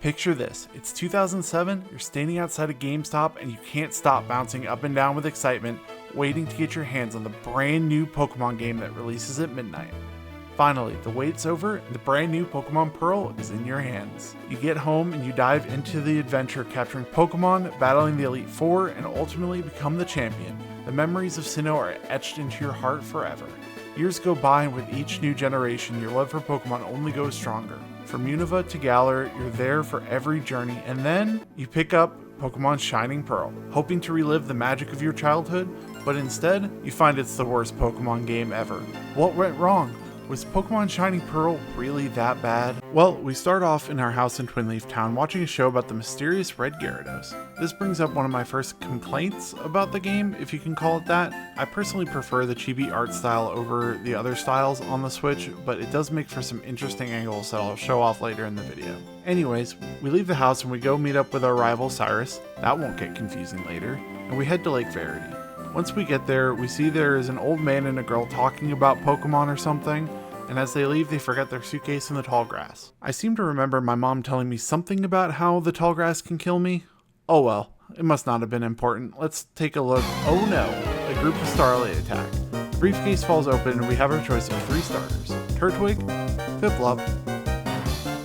Picture this, it's 2007, you're standing outside a GameStop and you can't stop bouncing up and down with excitement, waiting to get your hands on the brand new Pokemon game that releases at midnight. Finally, the wait's over and the brand new Pokemon Pearl is in your hands. You get home and you dive into the adventure capturing Pokemon, battling the Elite Four, and ultimately become the champion. The memories of Sinnoh are etched into your heart forever. Years go by and with each new generation, your love for Pokemon only goes stronger. From Unova to Galar, you're there for every journey, and then you pick up Pokemon Shining Pearl, hoping to relive the magic of your childhood, but instead, you find it's the worst Pokemon game ever. What went wrong? Was Pokemon Shining Pearl really that bad? Well, we start off in our house in Twinleaf Town watching a show about the mysterious red Gyarados. This brings up one of my first complaints about the game, if you can call it that. I personally prefer the chibi art style over the other styles on the Switch, but it does make for some interesting angles that I'll show off later in the video. Anyways, we leave the house and we go meet up with our rival Cyrus. That won't get confusing later. And we head to Lake Verity. Once we get there, we see there is an old man and a girl talking about Pokemon or something, and as they leave, they forget their suitcase in the tall grass. I seem to remember my mom telling me something about how the tall grass can kill me. Oh well, it must not have been important. Let's take a look. Oh no, a group of Starly attack. The briefcase falls open and we have our choice of 3 starters. Turtwig, Piplup,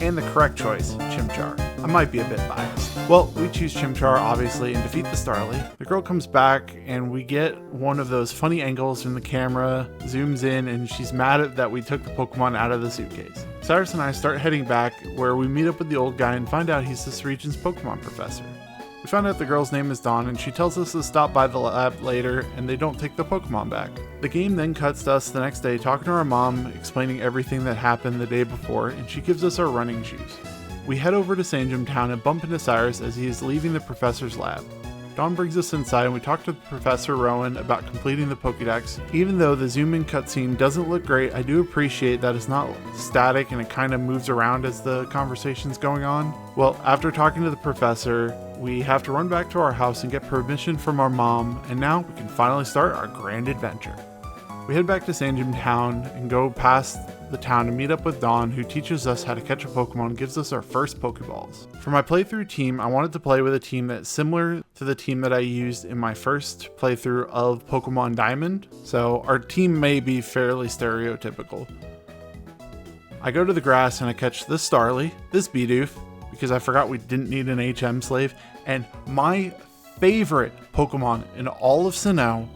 and the correct choice, Chimchar. I might be a bit biased. Well, we choose Chimchar obviously and defeat the Starly. The girl comes back and we get one of those funny angles when the camera zooms in and she's mad at that we took the Pokemon out of the suitcase. Cyrus and I start heading back where we meet up with the old guy and find out he's this region's Pokemon professor. We find out the girl's name is Dawn and she tells us to stop by the lab later and they don't take the Pokemon back. The game then cuts to us the next day talking to our mom, explaining everything that happened the day before, and she gives us our running shoes. We head over to Sangem Town and bump into Cyrus as he is leaving the professor's lab. Dawn brings us inside and we talk to Professor Rowan about completing the Pokédex. Even though the zoom-in cutscene doesn't look great, I do appreciate that it's not static and it kind of moves around as the conversation's going on. Well, after talking to the professor, we have to run back to our house and get permission from our mom, and now we can finally start our grand adventure. We head back to Sangem Town and go past the town to meet up with Dawn, who teaches us how to catch a Pokemon and gives us our first Pokeballs. For my playthrough team, I wanted to play with a team that's similar to the team that I used in my first playthrough of Pokemon Diamond, so our team may be fairly stereotypical. I go to the grass and I catch this Starly, this Bidoof, because I forgot we didn't need an HM slave, and my favorite Pokemon in all of Sinnoh,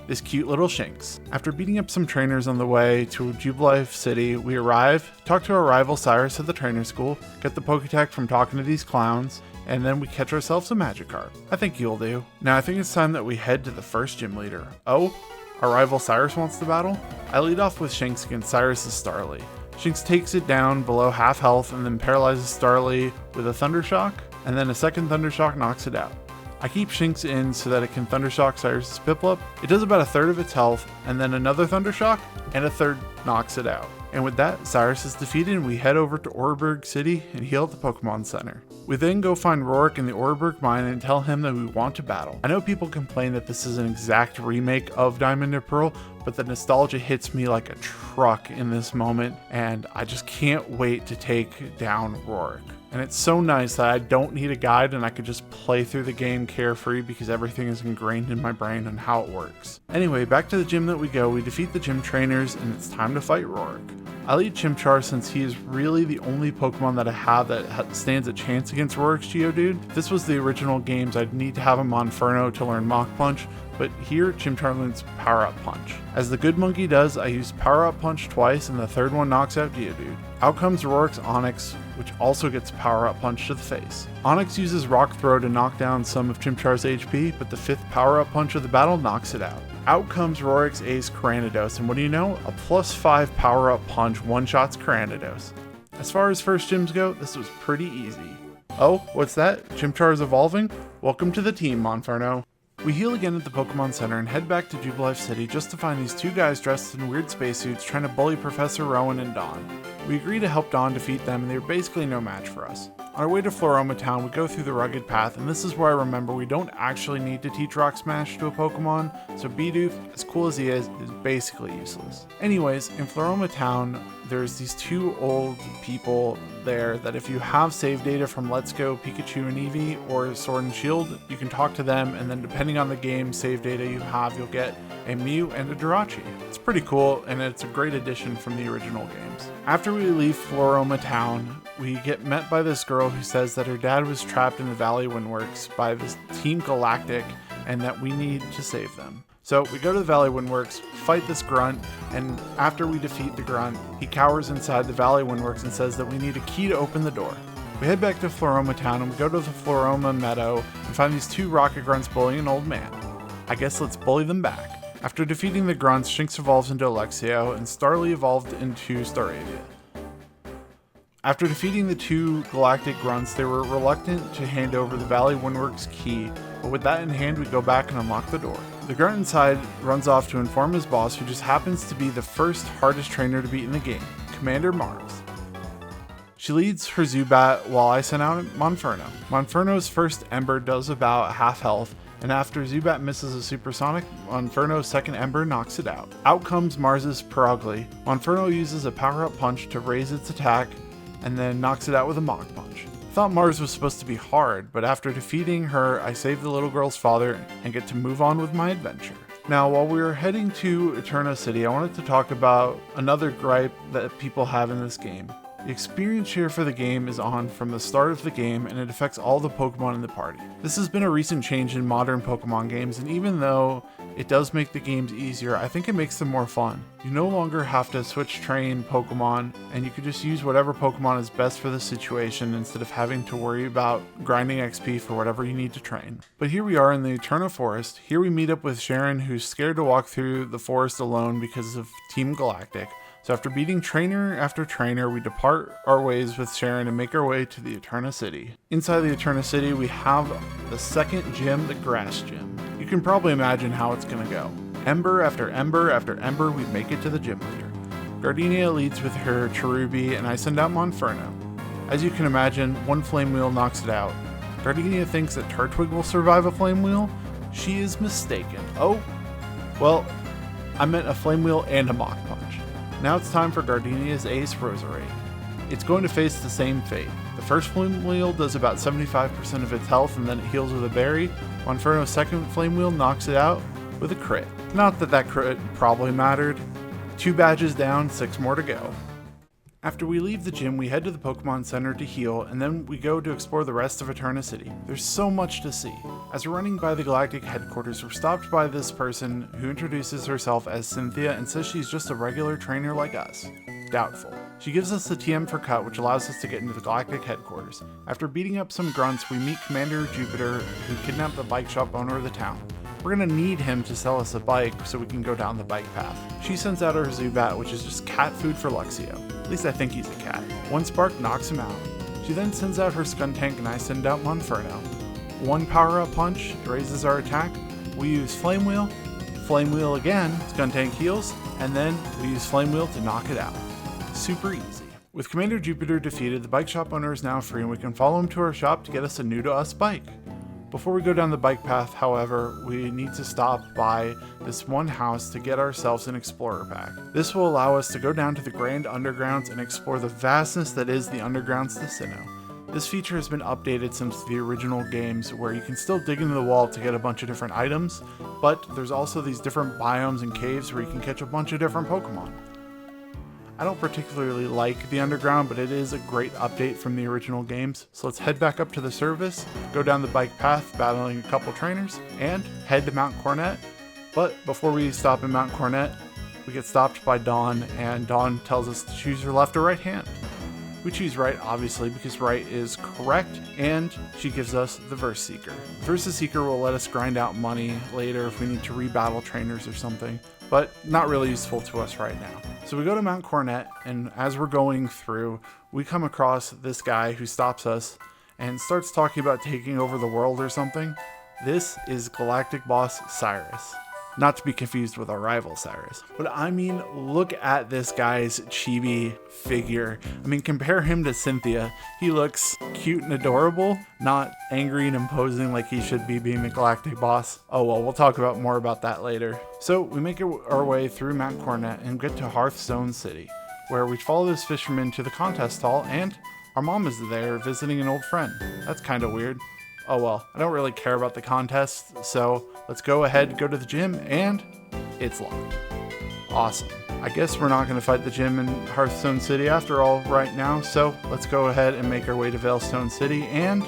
this cute little Shinx. After beating up some trainers on the way to Jubilife City, we arrive, talk to our rival Cyrus at the trainer school, get the Poketech from talking to these clowns, and then we catch ourselves a Magikarp. I think you'll do. Now I think it's time that we head to the first gym leader. Oh, our rival Cyrus wants to battle? I lead off with Shinx against Cyrus's Starly. Shinx takes it down below half health and then paralyzes Starly with a Thunder Shock, and then a second Thunder Shock knocks it out. I keep Shinx in so that it can Thundershock Cyrus's Piplup. It does about a third of its health, and then another Thundershock, and a third knocks it out. And with that, Cyrus is defeated and we head over to Oreburgh City and heal at the Pokemon Center. We then go find Rorak in the Oreburgh mine and tell him that we want to battle. I know people complain that this is an exact remake of Diamond and Pearl, but the nostalgia hits me like a truck in this moment, and I just can't wait to take down Rorak. And it's so nice that I don't need a guide and I could just play through the game carefree because everything is ingrained in my brain on how it works. Anyway, back to the gym that we go. We defeat the gym trainers and it's time to fight Rorak. I lead Chimchar since he is really the only Pokemon that I have that stands a chance against Rorak's Geodude. If this was the original games, I'd need to have him on Inferno to learn Mach Punch, but here Chimchar learns Power Up Punch. As the good monkey does, I use Power Up Punch twice and the third one knocks out Geodude. Out comes Rorak's Onix, which also gets Power Up Punch to the face. Onix uses Rock Throw to knock down some of Chimchar's HP, but the fifth Power Up Punch of the battle knocks it out. Out comes Rorak's ace Caranidos, and what do you know? A +5 Power Up Punch one-shots Caranidos. As far as first gyms go, this was pretty easy. Oh, what's that? Chimchar is evolving? Welcome to the team, Monferno. We heal again at the Pokemon Center and head back to Jubilife City just to find these two guys dressed in weird spacesuits trying to bully Professor Rowan and Dawn. We agree to help Dawn defeat them and they're basically no match for us. On our way to Floroma Town, we go through the rugged path, and this is where I remember we don't actually need to teach Rock Smash to a Pokemon, so Bidoof, as cool as he is basically useless. Anyways, in Floroma Town, there's these two old people there that if you have save data from Let's Go, Pikachu and Eevee, or Sword and Shield, you can talk to them, and then depending on the game save data you have, you'll get a Mew and a Jirachi. It's pretty cool, and it's a great addition from the original games. After we leave Floroma Town, we get met by this girl who says that her dad was trapped in the Valley Windworks by this Team Galactic, and that we need to save them. So we go to the Valley Windworks, fight this grunt, and after we defeat the grunt, he cowers inside the Valley Windworks and says that we need a key to open the door. We head back to Floroma Town and we go to the Floroma Meadow and find these two rocket grunts bullying an old man. I guess let's bully them back. After defeating the grunts, Shinx evolves into Alexio and Starly evolved into Staravia. After defeating the two galactic grunts, they were reluctant to hand over the Valley Windworks key, but with that in hand, we go back and unlock the door. The grunt inside runs off to inform his boss, who just happens to be the first hardest trainer to beat in the game, Commander Mars. She leads her Zubat while I send out Monferno. Monferno's first Ember does about half health, and after Zubat misses a supersonic, Monferno's second Ember knocks it out. Out comes Mars's Perugly. Monferno uses a power-up punch to raise its attack, and then knocks it out with a Mach Punch. I thought Mars was supposed to be hard, but after defeating her, I save the little girl's father and get to move on with my adventure. Now, while we were heading to Eterna City, I wanted to talk about another gripe that people have in this game. The experience share for the game is on from the start of the game, and it affects all the Pokemon in the party. This has been a recent change in modern Pokemon games, and even though it does make the games easier, I think it makes them more fun. You no longer have to switch train Pokemon, and you can just use whatever Pokemon is best for the situation instead of having to worry about grinding XP for whatever you need to train. But here we are in the Eterna Forest. Here we meet up with Sharon, who's scared to walk through the forest alone because of Team Galactic. So after beating trainer after trainer, we depart our ways with Sharon and make our way to the Eterna City. Inside the Eterna City, we have the second gym, the Grass Gym. You can probably imagine how it's gonna go. Ember after Ember after Ember, we make it to the gym leader. Gardinia leads with her Cherubi, and I send out Monferno. As you can imagine, one Flame Wheel knocks it out. Gardinia thinks that Turtwig will survive a Flame Wheel. She is mistaken. Oh, well, I meant a Flame Wheel and a Mach Punch. Now it's time for Gardenia's ace, Roserade. It's going to face the same fate. The first Flame Wheel does about 75% of its health and then it heals with a berry. Monferno's second Flame Wheel knocks it out with a crit. Not that that crit probably mattered. 2 badges down, 6 more to go. After we leave the gym, we head to the Pokemon Center to heal, and then we go to explore the rest of Eterna City. There's so much to see. As we're running by the Galactic headquarters, we're stopped by this person who introduces herself as Cynthia and says she's just a regular trainer like us. Doubtful. She gives us the TM for cut, which allows us to get into the Galactic headquarters. After beating up some grunts, we meet Commander Jupiter, who kidnapped the bike shop owner of the town. We're gonna need him to sell us a bike so we can go down the bike path. She sends out her Zubat, which is just cat food for Luxio. At least I think he's a cat. One spark knocks him out. She then sends out her Skuntank and I send out Monferno. One power-up punch raises our attack. We use Flame Wheel again, Skuntank heals, and then we use Flame Wheel to knock it out. Super easy. With Commander Jupiter defeated, the bike shop owner is now free and we can follow him to our shop to get us a new to us bike. Before we go down the bike path, however, we need to stop by this one house to get ourselves an Explorer pack. This will allow us to go down to the Grand Undergrounds and explore the vastness that is the Undergrounds to Sinnoh. This feature has been updated since the original games, where you can still dig into the wall to get a bunch of different items, but there's also these different biomes and caves where you can catch a bunch of different Pokemon. I don't particularly like the Underground, but it is a great update from the original games. So let's head back up to the surface, go down the bike path, battling a couple trainers, and head to Mount Coronet. But before we stop in Mount Coronet, we get stopped by Dawn, and Dawn tells us to choose her left or right hand. We choose right, obviously, because right is correct, and she gives us the Verse Seeker. Verse Seeker will let us grind out money later if we need to rebattle trainers or something, but not really useful to us right now. So we go to Mount Coronet, and as we're going through, we come across this guy who stops us and starts talking about taking over the world or something. This is Galactic Boss Cyrus. Not to be confused with our rival Cyrus. But I mean, look at this guy's chibi figure. I mean, compare him to Cynthia. He looks cute and adorable, not angry and imposing like he should be being the Galactic Boss. Oh well, we'll talk about more about that later. So we make our way through Mount Coronet and get to Hearthstone City. where we follow this fisherman to the contest hall, and our mom is there visiting an old friend. That's kind of weird. Oh well, I don't really care about the contest, so let's go ahead, go to the gym, and it's locked. Awesome. I guess we're not going to fight the gym in Hearthstone City after all right now, so let's go ahead and make our way to Veilstone City, and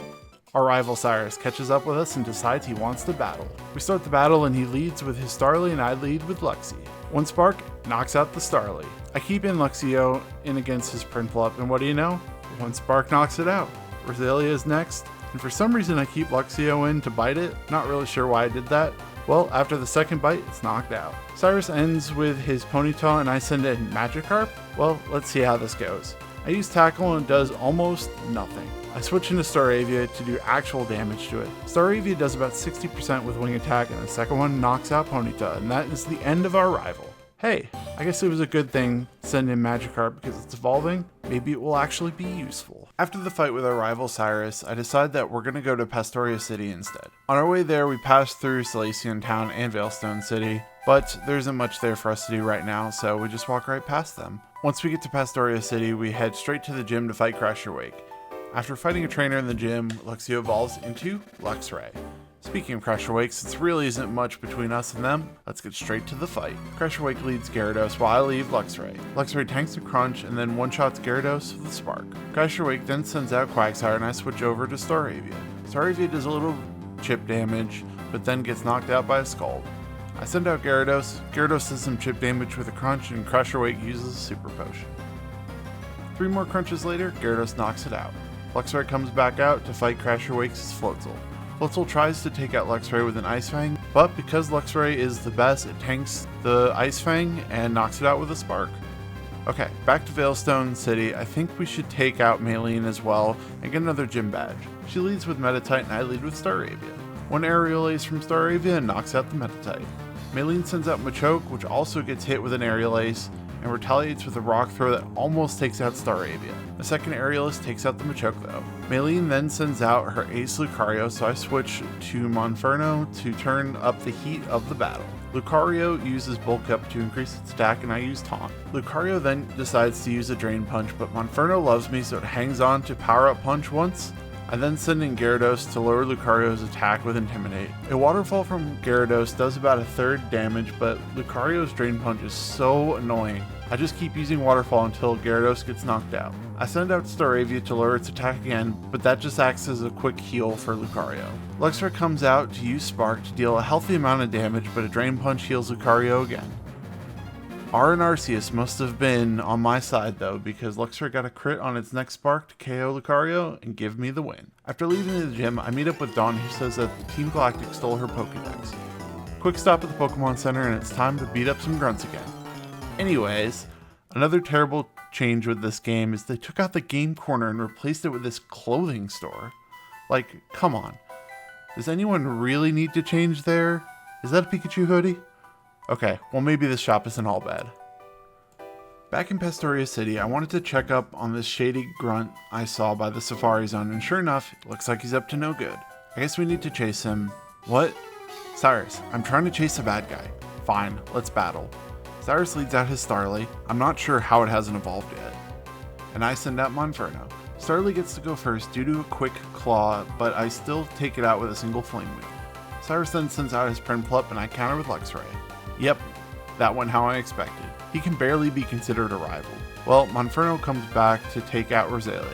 our rival Cyrus catches up with us and decides he wants to battle. We start the battle and he leads with his Starly and I lead with Luxie. One spark knocks out the Starly. I keep in Luxio in against his Prinplup, and what do you know? One spark knocks it out. Rosalia is next, and for some reason I keep Luxio in to bite it. Not really sure why I did that. Well, after the second bite, it's knocked out. Cyrus ends with his Ponyta and I send in Magikarp. Well, let's see how this goes. I use Tackle and it does almost nothing. I switch into Staravia to do actual damage to it. Staravia does about 60% with Wing Attack, and the second one knocks out Ponyta, and that is the end of our rival. Hey, I guess it was a good thing to send in Magikarp because it's evolving. Maybe it will actually be useful. After the fight with our rival Cyrus, I decide that we're going to go to Pastoria City instead. On our way there, we pass through Salacian Town and Veilstone City, but there isn't much there for us to do right now, so we just walk right past them. Once we get to Pastoria City, we head straight to the gym to fight Crasher Wake. After fighting a trainer in the gym, Luxio evolves into Luxray. Speaking of Crasher Wake, since really isn't much between us and them, let's get straight to the fight. Crasher Wake leads Gyarados while I leave Luxray. Luxray tanks a Crunch and then one-shots Gyarados with a Spark. Crasher Wake then sends out Quagsire and I switch over to Staravia. Staravia does a little chip damage, but then gets knocked out by a Scald. I send out Gyarados. Gyarados does some chip damage with a Crunch, and Crasher Wake uses a Super Potion. 3 more crunches later, Gyarados knocks it out. Luxray comes back out to fight Crasher Wake's Floatzel. Floatzel tries to take out Luxray with an Ice Fang, but because Luxray is the best, it tanks the Ice Fang and knocks it out with a Spark. Okay, back to Veilstone City. I think we should take out Maylene as well and get another gym badge. She leads with Meditite and I lead with Staravia. One Aerial Ace from Staravia knocks out the Meditite. Maylene sends out Machoke, which also gets hit with an Aerial Ace, and retaliates with a Rock Throw that almost takes out Staravia. The second Aerial Ace takes out the Machoke though. Maylene then sends out her Ace Lucario, so I switch to Monferno to turn up the heat of the battle. Lucario uses Bulk Up to increase its attack, and I use Taunt. Lucario then decides to use a Drain Punch, but Monferno loves me, so it hangs on to Power Up Punch once. I then send in Gyarados to lower Lucario's attack with Intimidate. A Waterfall from Gyarados does about 1/3 damage, but Lucario's Drain Punch is so annoying. I just keep using Waterfall until Gyarados gets knocked out. I send out Staravia to lower its attack again, but that just acts as a quick heal for Lucario. Luxray comes out to use Spark to deal a healthy amount of damage, but a Drain Punch heals Lucario again. R and Arceus must have been on my side though, because Luxray got a crit on its next Spark to KO Lucario and give me the win. After leaving the gym, I meet up with Dawn, who says that Team Galactic stole her Pokédex. Quick stop at the Pokemon Center and it's time to beat up some grunts again. Anyways, another terrible change with this game is they took out the game corner and replaced it with this clothing store. Like, come on. Does anyone really need to change there? Is that a Pikachu hoodie? Okay, well maybe this shop isn't all bad. Back in Pastoria City, I wanted to check up on this shady grunt I saw by the Safari Zone, and sure enough, it looks like he's up to no good. I guess we need to chase him. What? Cyrus, I'm trying to chase a bad guy. Fine, let's battle. Cyrus leads out his Starly. I'm not sure how it hasn't evolved yet. And I send out Monferno. Starly gets to go first due to a quick claw, but I still take it out with a single Flame Wheel. Cyrus then sends out his Prinplup and I counter with Luxray. Yep, that went how I expected. He can barely be considered a rival. Well, Monferno comes back to take out Rosalia.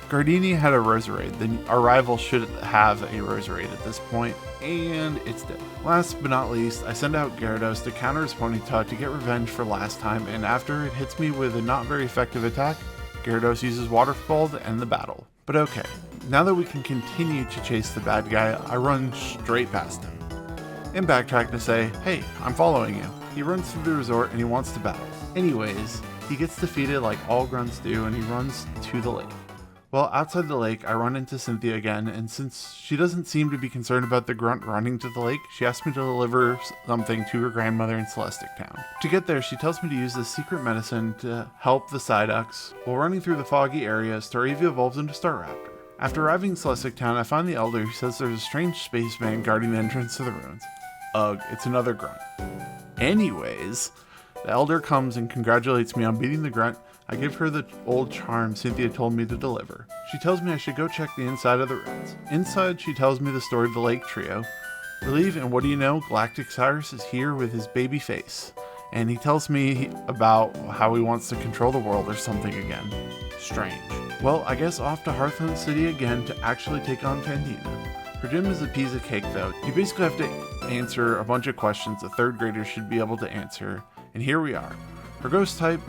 Gardinia had a Roserade, then our rival should have a Roserade at this point, and it's dead. Last but not least, I send out Gyarados to counter his Ponyta to get revenge for last time, and after it hits me with a not very effective attack, Gyarados uses Waterfall to end the battle. But okay, now that we can continue to chase the bad guy, I run straight past him. And backtrack to say, hey, I'm following you. He runs through the resort and he wants to battle. Anyways, he gets defeated like all grunts do and he runs to the lake. Well, outside the lake, I run into Cynthia again, and since she doesn't seem to be concerned about the grunt running to the lake, she asks me to deliver something to her grandmother in Celestic Town. To get there, she tells me to use this secret medicine to help the Psyducks. While running through the foggy area, Staravia evolves into Staraptor. After arriving in Celestic Town, I find the Elder who says there's a strange spaceman guarding the entrance to the ruins. Ugh, it's another grunt. Anyways, the Elder comes and congratulates me on beating the grunt, I give her the old charm Cynthia told me to deliver. She tells me I should go check the inside of the ruins. Inside, she tells me the story of the Lake Trio. We leave, and what do you know? Galactic Cyrus is here with his baby face. And he tells me about how he wants to control the world or something again. Strange. Well, I guess off to Hearthstone City again to actually take on Fantina. Her gym is a piece of cake though. You basically have to answer a bunch of questions a third grader should be able to answer, and here we are. Her ghost types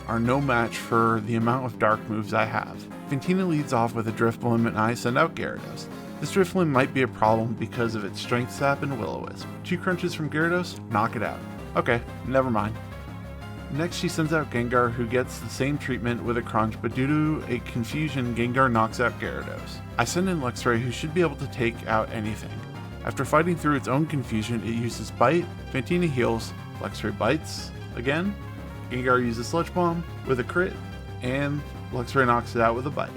are no match for the amount of dark moves I have. Fantina leads off with a Drifblim and I send out Gyarados. This Drifblim might be a problem because of its Strength Sap and Will-O-Wisp. 2 crunches from Gyarados, knock it out. Okay, never mind. Next she sends out Gengar, who gets the same treatment with a crunch, but due to a confusion, Gengar knocks out Gyarados. I send in Luxray, who should be able to take out anything. After fighting through its own confusion, it uses Bite, Fantina heals, Luxray bites again, Gengar uses Sludge Bomb with a crit, and Luxray knocks it out with a bite.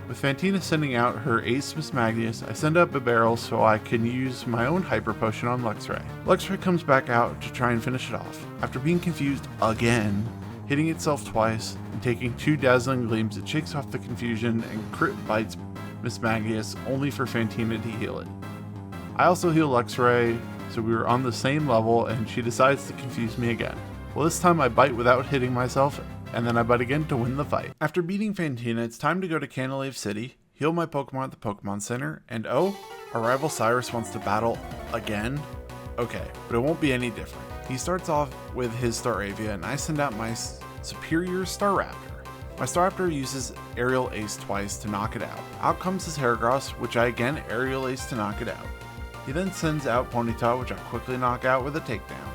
With Fantina sending out her Ace Mismagius, I send out Bibarel so I can use my own Hyper Potion on Luxray. Luxray comes back out to try and finish it off. After being confused again, hitting itself twice, and taking 2 Dazzling Gleams, it shakes off the confusion and crit bites Mismagius only for Fantina to heal it. I also heal Luxray, so we were on the same level and she decides to confuse me again. Well, this time I bite without hitting myself, and then I bite again to win the fight. After beating Fantina, it's time to go to Canalave City, heal my Pokemon at the Pokemon Center, and oh, our rival Cyrus wants to battle again? Okay, but it won't be any different. He starts off with his Staravia, and I send out my superior Staraptor. My Staraptor uses Aerial Ace twice to knock it out. Out comes his Heracross, which I again Aerial Ace to knock it out. He then sends out Ponyta, which I quickly knock out with a takedown.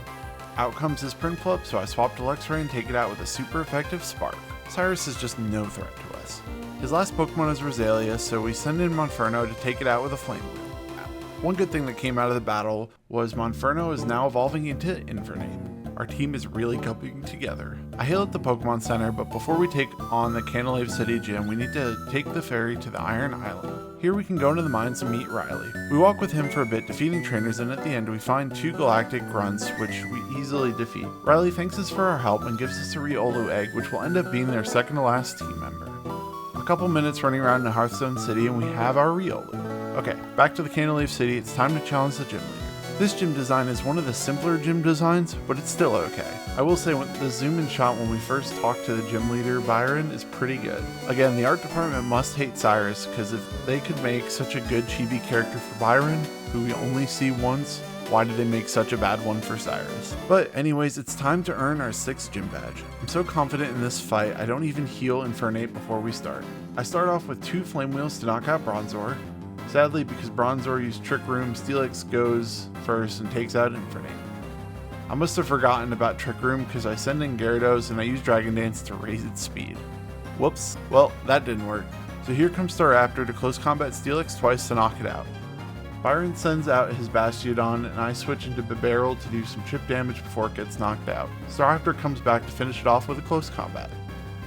Out comes his Prinplup, so I swap to Luxray and take it out with a super effective Spark. Cyrus is just no threat to us. His last Pokemon is Roselia, so we send in Monferno to take it out with a Flame Wheel. One good thing that came out of the battle was Monferno is now evolving into Infernape. Our team is really coming together. I heal at the Pokemon Center, but before we take on the Canalave City gym, we need to take the ferry to the Iron Island. Here we can go into the mines and meet Riley. We walk with him for a bit, defeating trainers, and at the end we find 2 Galactic Grunts, which we easily defeat. Riley thanks us for our help and gives us a Riolu egg, which will end up being their second to last team member. A couple minutes running around in Hearthstone City and we have our Riolu. Okay, back to the Canalave City, it's time to challenge the gym leader. This gym design is one of the simpler gym designs, but it's still okay. I will say the zoom in shot when we first talk to the gym leader, Byron, is pretty good. Again, the art department must hate Cyrus, because if they could make such a good chibi character for Byron, who we only see once, why did they make such a bad one for Cyrus? But anyways, it's time to earn our 6th gym badge. I'm so confident in this fight, I don't even heal Infernape before we start. I start off with 2 Flame Wheels to knock out Bronzor. Sadly, because Bronzor used Trick Room, Steelix goes first and takes out Infernape. I must have forgotten about Trick Room because I send in Gyarados and I use Dragon Dance to raise its speed. Whoops, well, that didn't work. So here comes Staraptor to close combat Steelix twice to knock it out. Byron sends out his Bastiodon and I switch into Bibarel to do some chip damage before it gets knocked out. Staraptor comes back to finish it off with a close combat.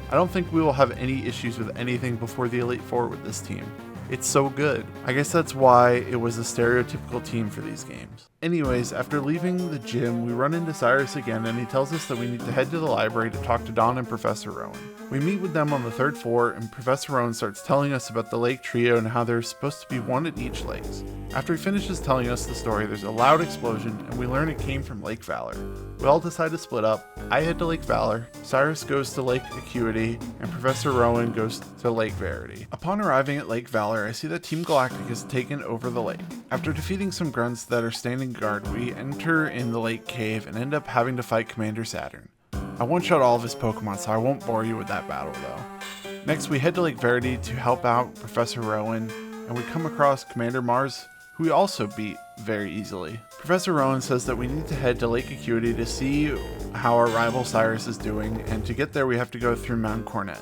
I don't think we will have any issues with anything before the Elite Four with this team. It's so good. I guess that's why it was a stereotypical team for these games. Anyways, after leaving the gym, we run into Cyrus again and he tells us that we need to head to the library to talk to Dawn and Professor Rowan. We meet with them on the 3rd floor and Professor Rowan starts telling us about the Lake Trio and how there's supposed to be one at each lake. After he finishes telling us the story, there's a loud explosion and we learn it came from Lake Valor. We all decide to split up. I head to Lake Valor, Cyrus goes to Lake Acuity, and Professor Rowan goes to Lake Verity. Upon arriving at Lake Valor, I see that Team Galactic has taken over the lake. After defeating some grunts that are standing guard, we enter in the lake cave and end up having to fight Commander Saturn. I one-shot all of his Pokemon, so I won't bore you with that battle though. Next, we head to Lake Verity to help out Professor Rowan, and we come across Commander Mars, who we also beat very easily. Professor Rowan says that we need to head to Lake Acuity to see how our rival Cyrus is doing, and to get there we have to go through Mount Cornet.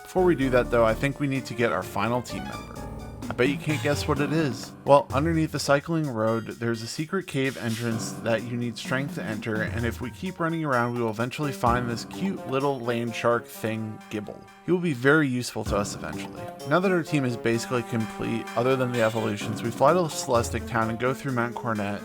Before we do that though, I think we need to get our final team member. I bet you can't guess what it is. Well, underneath the cycling road, there's a secret cave entrance that you need strength to enter, and if we keep running around, we will eventually find this cute little land shark thing, Gibble. He will be very useful to us eventually. Now that our team is basically complete, other than the evolutions, we fly to Celestic Town and go through Mount Cornet,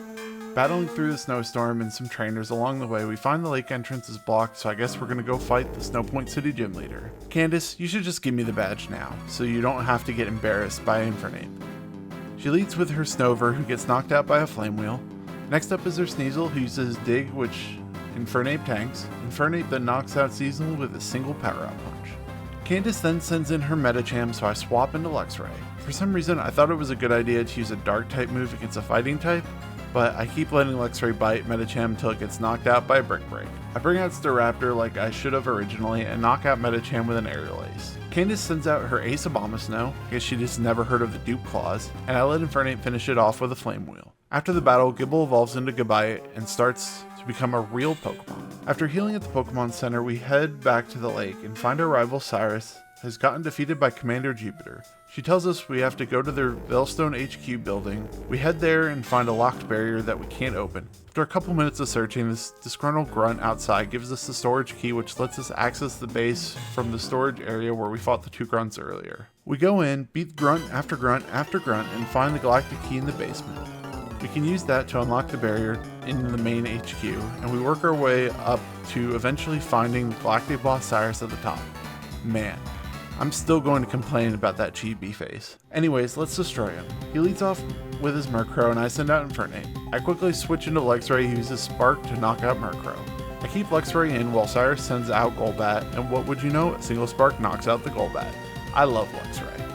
Battling through the snowstorm and some trainers along the way, we find the lake entrance is blocked, so I guess we're gonna go fight the Snowpoint City gym leader. Candice, you should just give me the badge now, so you don't have to get embarrassed by Infernape. She leads with her Snover, who gets knocked out by a flame wheel. Next up is her Sneasel, who uses Dig, which Infernape tanks. Infernape then knocks out Sneasel with a single power-up punch. Candice then sends in her Medicham, so I swap into Luxray. For some reason, I thought it was a good idea to use a Dark-type move against a Fighting type, but I keep letting Luxray bite Medicham until it gets knocked out by a Brick Break. I bring out Staraptor like I should have originally and knock out Medicham with an Aerial Ace. Candice sends out her Ace Abomasnow, I guess she just never heard of the Dupe Claws, and I let Infernape finish it off with a Flame Wheel. After the battle, Gible evolves into Gabite and starts to become a real Pokemon. After healing at the Pokemon Center, we head back to the lake and find our rival Cyrus has gotten defeated by Commander Jupiter. She tells us we have to go to their Veilstone HQ building. We head there and find a locked barrier that we can't open. After a couple minutes of searching, this disgruntled grunt outside gives us the storage key, which lets us access the base from the storage area where we fought the two grunts earlier. We go in, beat grunt after grunt after grunt, and find the galactic key in the basement. We can use that to unlock the barrier in the main HQ, and we work our way up to eventually finding the galactic boss Cyrus at the top. Man, I'm still going to complain about that chibi face. Anyways, let's destroy him. He leads off with his Murkrow and I send out Infernape. I quickly switch into Luxray, who uses Spark to knock out Murkrow. I keep Luxray in while Cyrus sends out Golbat, and what would you know, a single Spark knocks out the Golbat. I love Luxray.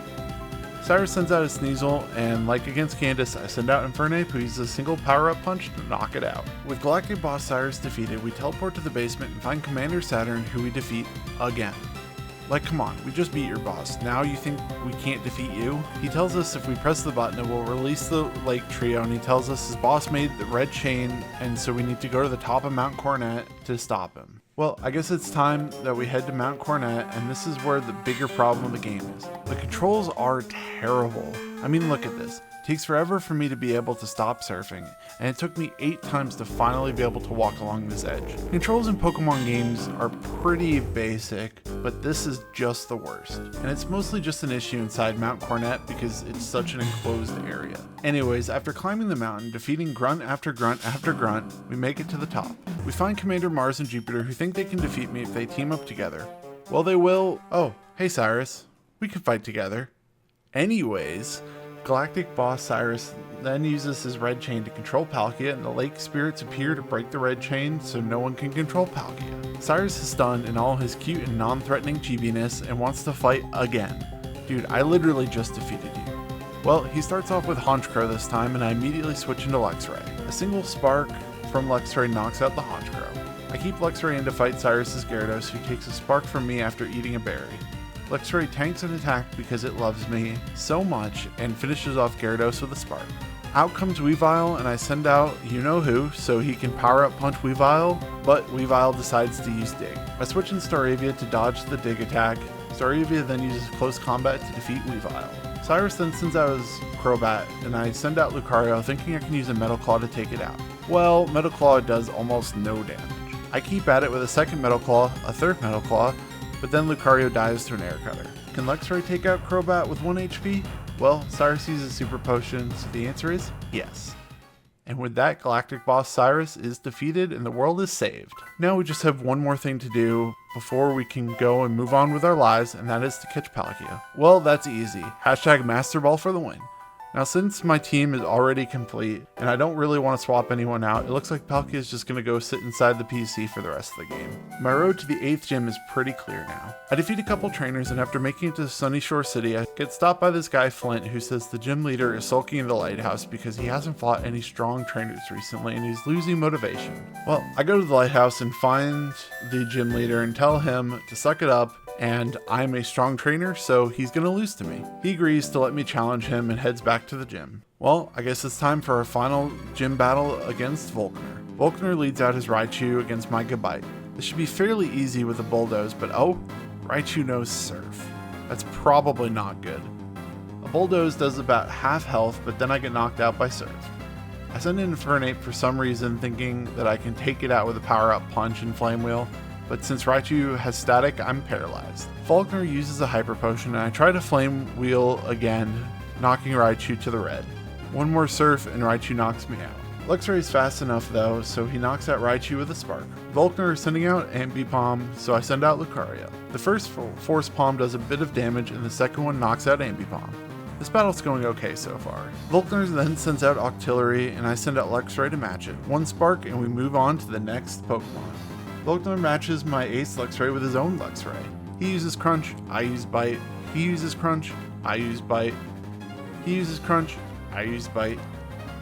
Cyrus sends out his Sneasel, and like against Candice, I send out Infernape, who uses a single power-up punch to knock it out. With Galactic Boss Cyrus defeated, we teleport to the basement and find Commander Saturn, who we defeat again. Like, come on, we just beat your boss. Now you think we can't defeat you? He tells us if we press the button, it will release the Lake Trio, and he tells us his boss made the red chain, and so we need to go to the top of Mount Coronet to stop him. Well, I guess it's time that we head to Mount Coronet, and this is where the bigger problem of the game is. The controls are terrible. I mean, look at this. It takes forever for me to be able to stop surfing, and it took me 8 times to finally be able to walk along this edge. Controls in Pokemon games are pretty basic, but this is just the worst. And it's mostly just an issue inside Mount Coronet because it's such an enclosed area. Anyways, after climbing the mountain, defeating grunt after grunt after grunt, we make it to the top. We find Commander Mars and Jupiter, who think they can defeat me if they team up together. Well, they will. Oh, hey Cyrus, we can fight together. Anyways, Galactic Boss Cyrus then uses his red chain to control Palkia, and the lake spirits appear to break the red chain so no one can control Palkia. Cyrus is stunned in all his cute and non-threatening chibiness and wants to fight again. Dude, I literally just defeated you. Well, he starts off with Honchkrow this time, and I immediately switch into Luxray. A single spark from Luxray knocks out the Honchkrow. I keep Luxray in to fight Cyrus's Gyarados, who takes a spark from me after eating a berry. Luxray tanks an attack because it loves me so much and finishes off Gyarados with a spark. Out comes Weavile, and I send out you-know-who so he can power-up punch Weavile, but Weavile decides to use Dig. I switch in Staravia to dodge the Dig attack. Staravia then uses Close Combat to defeat Weavile. Cyrus then sends out his Crobat, and I send out Lucario thinking I can use a Metal Claw to take it out. Well, Metal Claw does almost no damage. I keep at it with a second Metal Claw, a third Metal Claw, but then Lucario dives to an Air Cutter. Can Luxray take out Crobat with 1 HP? Well, Cyrus uses Super Potion, so the answer is yes. And with that, Galactic Boss Cyrus is defeated and the world is saved. Now we just have one more thing to do before we can go and move on with our lives, and that is to catch Palkia. Well, that's easy. Hashtag Master Ball for the win. Now, since my team is already complete, and I don't really want to swap anyone out, it looks like Palkia is just going to go sit inside the PC for the rest of the game. My road to the 8th gym is pretty clear now. I defeat a couple trainers, and after making it to Sunyshore City, I get stopped by this guy Flint, who says the gym leader is sulking in the lighthouse because he hasn't fought any strong trainers recently, and he's losing motivation. Well, I go to the lighthouse and find the gym leader and tell him to suck it up, and I'm a strong trainer, so he's gonna lose to me. He agrees to let me challenge him and heads back to the gym. Well, I guess it's time for our final gym battle against Volkner. Volkner leads out his Raichu against my Gabite. This should be fairly easy with a Bulldoze, but oh, Raichu knows Surf. That's probably not good. A Bulldoze does about half health, but then I get knocked out by Surf. I send in Infernape for some reason, thinking that I can take it out with a power-up punch and Flame Wheel, but since Raichu has static, I'm paralyzed. Volkner uses a Hyper Potion, and I try to Flame Wheel again, knocking Raichu to the red. One more Surf, and Raichu knocks me out. Luxray is fast enough though, so he knocks out Raichu with a Spark. Volkner is sending out Ambipom, so I send out Lucario. The first Force Palm does a bit of damage, and the second one knocks out Ambipom. This battle's going okay so far. Volkner then sends out Octillery, and I send out Luxray to match it. One Spark, and we move on to the next Pokemon. Volkner matches my ace Luxray with his own Luxray. He uses Crunch, I use Bite. He uses Crunch, I use Bite. He uses Crunch, I use Bite.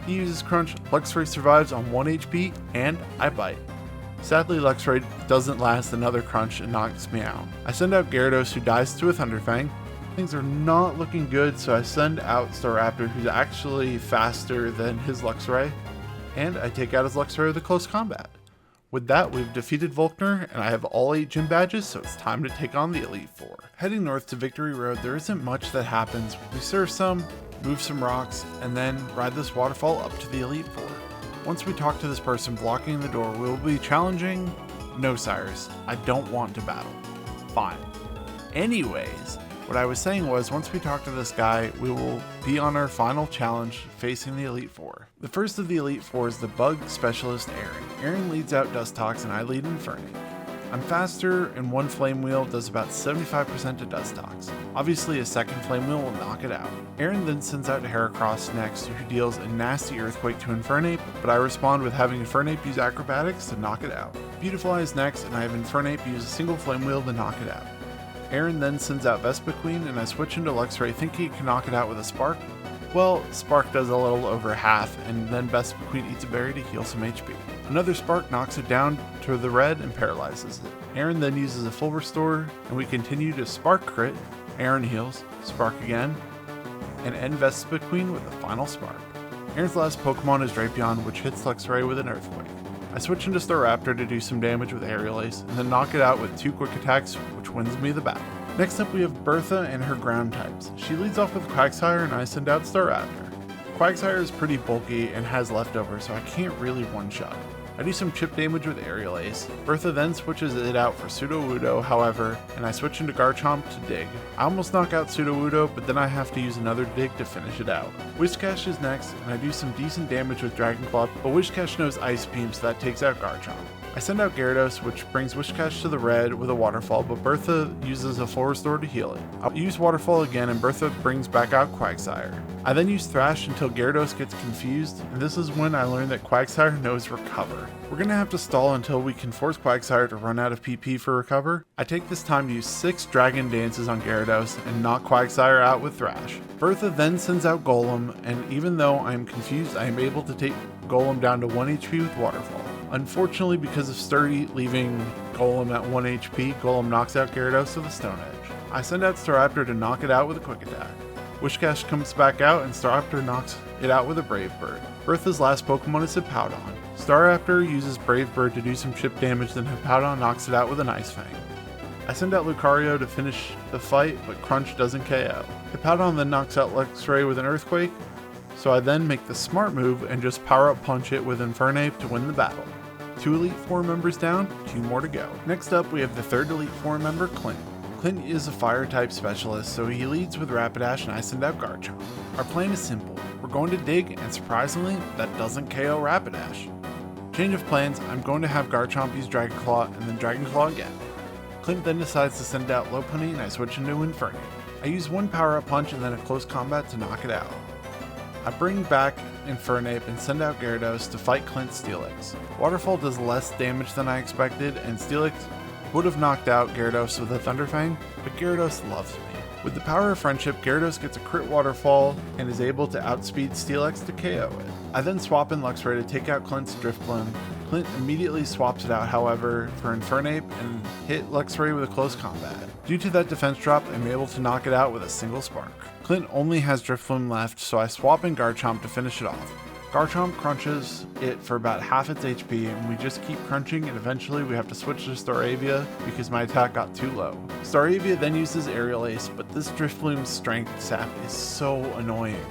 He uses Crunch, Luxray survives on 1 HP, and I Bite. Sadly, Luxray doesn't last another Crunch and knocks me out. I send out Gyarados, who dies to a Thunderfang. Things are not looking good, so I send out Staraptor, who's actually faster than his Luxray, and I take out his Luxray with a close combat. With that, we've defeated Volkner, and I have all 8 gym badges, so it's time to take on the Elite Four. Heading north to Victory Road, there isn't much that happens. We surf some, move some rocks, and then ride this waterfall up to the Elite Four. Once we talk to this person blocking the door, we will be challenging... No, Cyrus, I don't want to battle. Fine. Anyways, what I was saying was, once we talk to this guy, we will be on our final challenge facing the Elite Four. The first of the Elite Four is the Bug Specialist Aaron. Aaron leads out Dustox and I lead Infernape. I'm faster, and one Flame Wheel does about 75% to Dustox. Obviously, a second Flame Wheel will knock it out. Aaron then sends out Heracross next, who deals a nasty Earthquake to Infernape, but I respond with having Infernape use Acrobatics to knock it out. Beautifly is next, and I have Infernape use a single Flame Wheel to knock it out. Aaron then sends out Vespiquen, and I switch into Luxray thinking he can knock it out with a Spark. Well, Spark does a little over half, and then Vespiquen eats a berry to heal some HP. Another Spark knocks it down to the red and paralyzes it. Aaron then uses a full restore, and we continue to Spark crit. Aaron heals, Spark again, and end Vespiquen with the final Spark. Aaron's last Pokemon is Drapion, which hits Luxray with an Earthquake. I switch into Staraptor to do some damage with Aerial Ace, and then knock it out with 2 quick attacks, which wins me the battle. Next up we have Bertha and her ground types. She leads off with Quagsire, and I send out Staraptor. Quagsire is pretty bulky and has leftovers, so I can't really one-shot it. I do some chip damage with Aerial Ace. Bertha then switches it out for Sudowoodo, however, and I switch into Garchomp to dig. I almost knock out Sudowoodo, but then I have to use another dig to finish it out. Whiscash is next, and I do some decent damage with Dragon Claw, but Whiscash knows Ice Beam, so that takes out Garchomp. I send out Gyarados, which brings Whiscash to the red with a Waterfall, but Bertha uses a full restore to heal it. I'll use Waterfall again, and Bertha brings back out Quagsire. I then use Thrash until Gyarados gets confused, and this is when I learn that Quagsire knows Recover. We're gonna have to stall until we can force Quagsire to run out of PP for Recover. I take this time to use 6 Dragon Dances on Gyarados and knock Quagsire out with Thrash. Bertha then sends out Golem, and even though I am confused, I am able to take Golem down to 1 HP with Waterfall. Unfortunately, because of Sturdy leaving Golem at 1 HP, Golem knocks out Gyarados with a Stone Edge. I send out Staraptor to knock it out with a Quick Attack. Whiscash comes back out, and Staraptor knocks it out with a Brave Bird. Bertha's last Pokemon is Hippowdon. Staraptor uses Brave Bird to do some chip damage, then Hippowdon knocks it out with an Ice Fang. I send out Lucario to finish the fight, but Crunch doesn't KO. Hippowdon then knocks out Luxray with an Earthquake, so I then make the smart move and just Power Up Punch it with Infernape to win the battle. 2 Elite Four members down, 2 more to go. Next up, we have the 3rd Elite Four member, Clint. Clint is a fire type specialist, so he leads with Rapidash and I send out Garchomp. Our plan is simple. We're going to dig, and surprisingly, that doesn't KO Rapidash. Change of plans, I'm going to have Garchomp use Dragon Claw and then Dragon Claw again. Clint then decides to send out Lopunny, and I switch into Infernape. I use 1 Power Up Punch and then a close combat to knock it out. I bring back Infernape and send out Gyarados to fight Clint's Steelix. Waterfall does less damage than I expected, and Steelix would have knocked out Gyarados with a Thunderfang, but Gyarados loves me. With the power of friendship, Gyarados gets a crit Waterfall and is able to outspeed Steelix to KO it. I then swap in Luxray to take out Clint's Drifblim. Clint immediately swaps it out, however, for Infernape and hit Luxray with a close combat. Due to that defense drop, I'm able to knock it out with a single Spark. Clint only has Drifblim left, so I swap in Garchomp to finish it off. Garchomp crunches it for about half its HP, and we just keep crunching, and eventually we have to switch to Staravia because my attack got too low. Staravia then uses Aerial Ace, but this Drifbloom's Strength Sap is so annoying.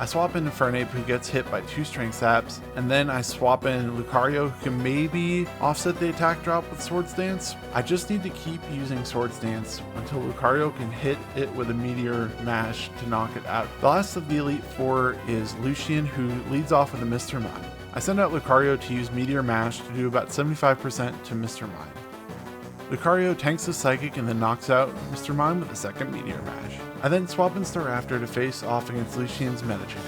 I swap in Infernape, who gets hit by 2 Strength Saps, and then I swap in Lucario, who can maybe offset the attack drop with Swords Dance. I just need to keep using Swords Dance until Lucario can hit it with a Meteor Mash to knock it out. The last of the Elite Four is Lucian, who leads off with a Mr. Mime. I send out Lucario to use Meteor Mash to do about 75% to Mr. Mime. Lucario tanks the Psychic and then knocks out Mr. Mime with a second Meteor Mash. I then swap in Staraptor to face off against Lucian's Medicham.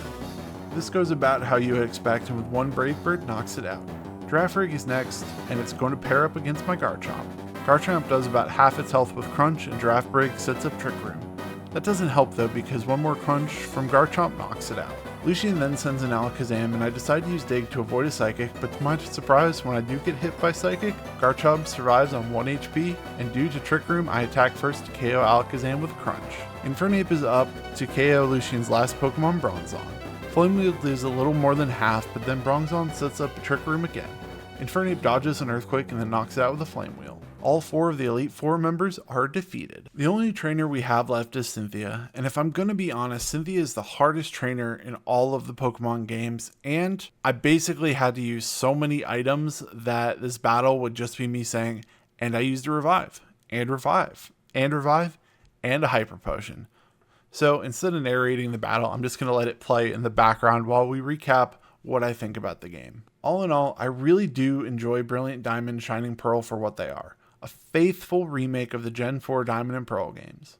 This goes about how you would expect, and with one Brave Bird knocks it out. Girafarig is next, and it's going to pair up against my Garchomp. Garchomp does about half its health with Crunch, and Girafarig sets up Trick Room. That doesn't help though, because one more Crunch from Garchomp knocks it out. Lucian then sends an Alakazam, and I decide to use Dig to avoid a Psychic, but to my surprise, when I do get hit by Psychic, Garchomp survives on 1 HP, and due to Trick Room, I attack first to KO Alakazam with Crunch. Infernape is up to KO Lucian's last Pokemon, Bronzong. Flame Wheel does a little more than half, but then Bronzong sets up a Trick Room again. Infernape dodges an Earthquake and then knocks it out with a Flame Wheel. All 4 of the Elite Four members are defeated. The only trainer we have left is Cynthia, and if I'm gonna be honest, Cynthia is the hardest trainer in all of the Pokemon games, and I basically had to use so many items that this battle would just be me saying, and I used a Revive, and Revive, and Revive, and a Hyper Potion. So instead of narrating the battle, I'm just gonna let it play in the background while we recap what I think about the game. All in all, I really do enjoy Brilliant Diamond and Shining Pearl for what they are. A faithful remake of the Gen 4 Diamond and Pearl games.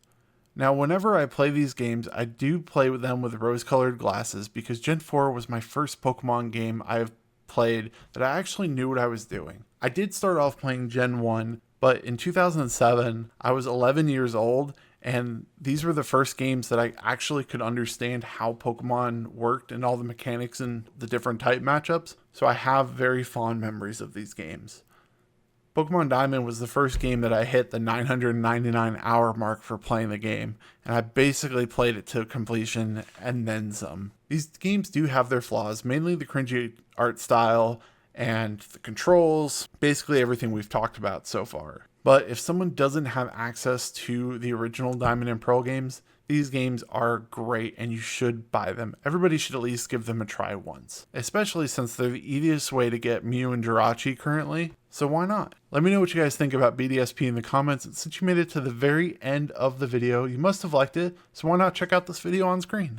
Now, whenever I play these games, I do play with them with rose-colored glasses because Gen 4 was my first Pokemon game I've played that I actually knew what I was doing. I did start off playing Gen 1, but in 2007, I was 11 years old, and these were the first games that I actually could understand how Pokemon worked and all the mechanics and the different type matchups, so I have very fond memories of these games. Pokemon Diamond was the first game that I hit the 999 hour mark for playing the game, and I basically played it to completion and then some. These games do have their flaws, mainly the cringy art style and the controls, basically everything we've talked about so far. But if someone doesn't have access to the original Diamond and Pearl games, these games are great and you should buy them. Everybody should at least give them a try once, especially since they're the easiest way to get Mew and Jirachi currently, so why not? Let me know what you guys think about BDSP in the comments, and since you made it to the very end of the video, you must have liked it, so why not check out this video on screen?